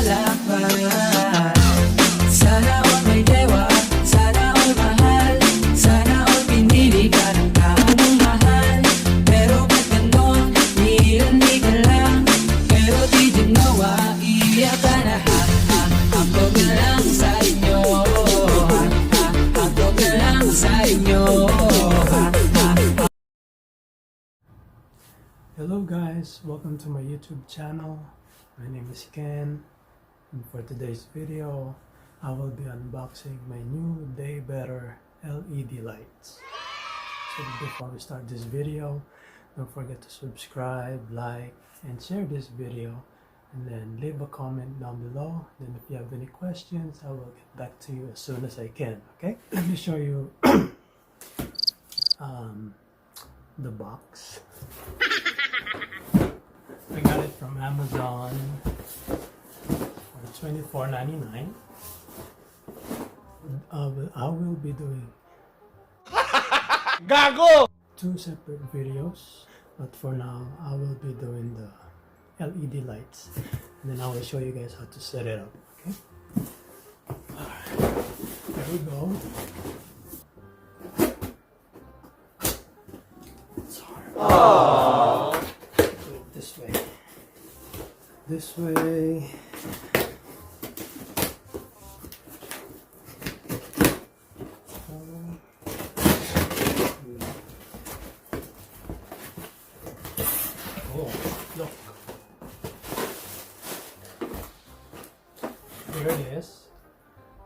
lalakad. Sana all may dewa, sana all mahal, sana all pinili ka ng tao mong mahal. Pero ba't ganon, hindi ka lang, pero di din nawa, iiyak ka na ha. Ako na lang sa inyo, ako na lang sa inyo. Hello guys, welcome to my YouTube channel. My name is Ken, and for today's video I will be unboxing my new Day Better LED lights. So before we start this video, don't forget to subscribe, like, and share this video, and then leave a comment down below. Then if you have any questions, I will get back to you as soon as I can. Okay, let me show you the box. I got it from Amazon for $24.99. I will be doing Gago! 2 separate videos, but for now I will be doing the LED lights, and then I will show you guys how to set it up. Okay, alright, there we go. It's hard. Aww. Do it this way. This way. Oh, look. Here it is.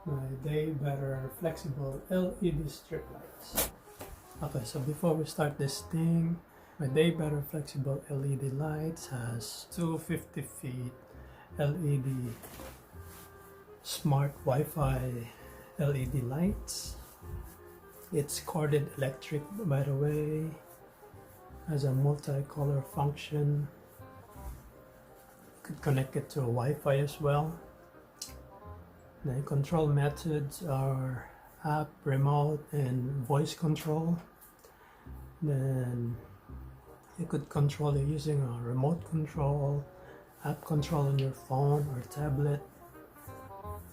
My Day Better flexible LED strip lights. Okay, so before we start this thing, my Day Better flexible LED lights has 250 feet LED smart Wi-Fi LED lights. It's corded electric, by the way. Has a multicolor function. You could connect it to a Wi-Fi as well. The control methods are app, remote, and voice control. Then you could control it using a remote control, app control on your phone or tablet,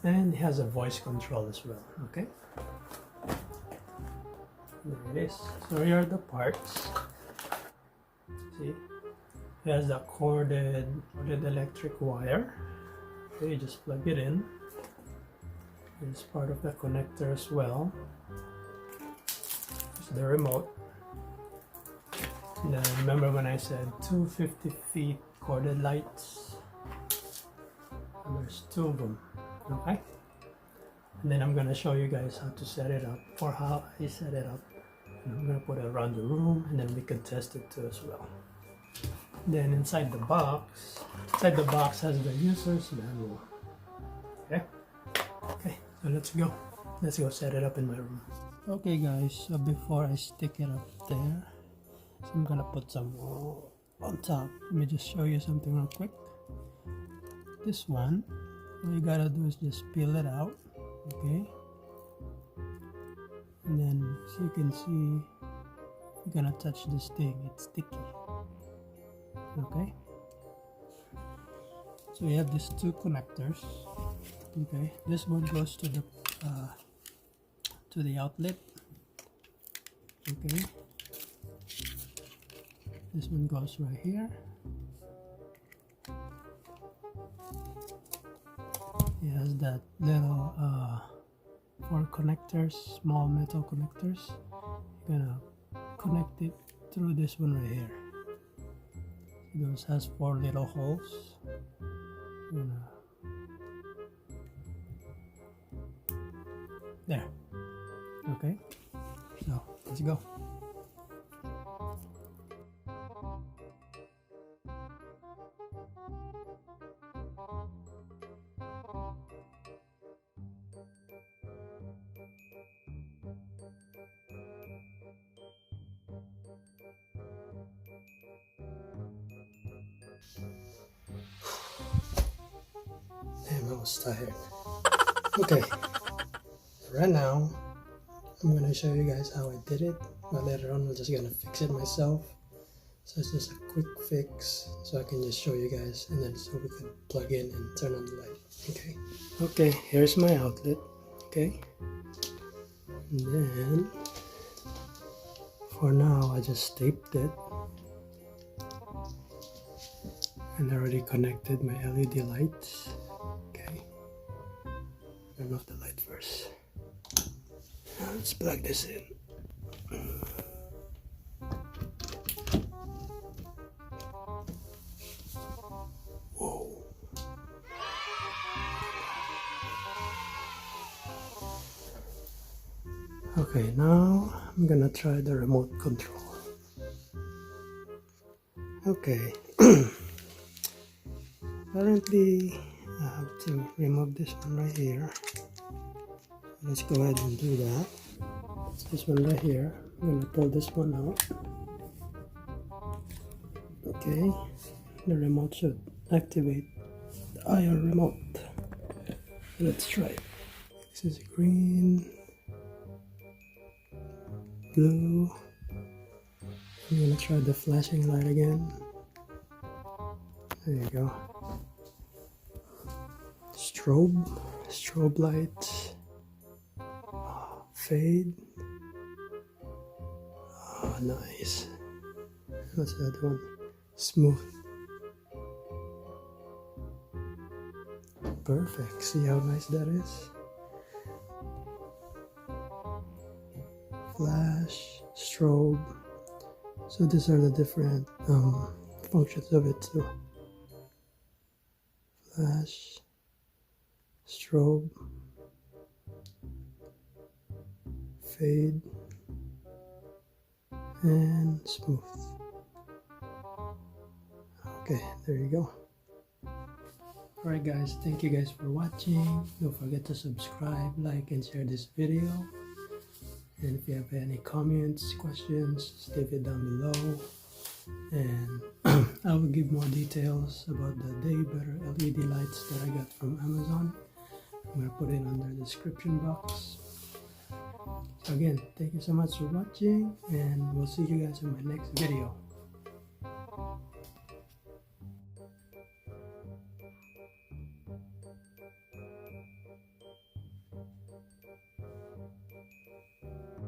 and it has a voice control as well. Okay, there it is. So here are the parts. See, it has the corded electric wire. Okay, you just plug it in. It's part of the connector as well. It's the remote. And then remember when I said 250 feet corded lights? And there's 2 of them. Okay? And then I'm gonna show you guys how to set it up, or how I set it up. And I'm gonna put it around the room, and then we can test it too as well. Then inside the box has the user's manual. Okay? Okay, so let's go set it up in my room. Okay guys, so before I stick it up there, so I'm gonna put some on top. Let me just show you something real quick. This one, all you gotta do is just peel it out, okay? And then, so you can see, you're gonna touch this thing, it's sticky. Okay? So we have these 2 connectors. Okay, this one goes to the outlet. Okay, this one goes right here. It has that little 4 connectors, small metal connectors. You're gonna connect it through this one right here. Those has 4 little holes. There. Okay, so let's go. Damn, I was tired. Okay, right now I'm gonna show you guys how I did it, but later on I'm just gonna fix it myself. So it's just a quick fix, so I can just show you guys, and then so we can plug in and turn on the light. Okay, here's my outlet. Okay, and then for now I just taped it, and I already connected my LED lights. Okay, turn off the light first. Now let's plug this in. Whoa. Okay, now I'm gonna try the remote control. Okay. Apparently I have to remove this one right here. Let's go ahead and do that. This one right here, I'm gonna pull this one out. Okay, the remote should activate the IR remote. Let's try it. This is green, blue. I'm gonna try the flashing light again. There you go. Strobe light. Fade. Oh, nice. What's the other one? Smooth. Perfect. See how nice that is? Flash, strobe. So these are the different functions of it too. Flash, strobe, fade, and smooth. Okay, there you go. Alright guys, thank you guys for watching. Don't forget to subscribe, like, and share this video. And if you have any comments, questions, leave it down below. And I will give more details about the Day Better LED lights that I got from Amazon. I'm going to put it under the description box. So again, thank you so much for watching, and we'll see you guys in my next video.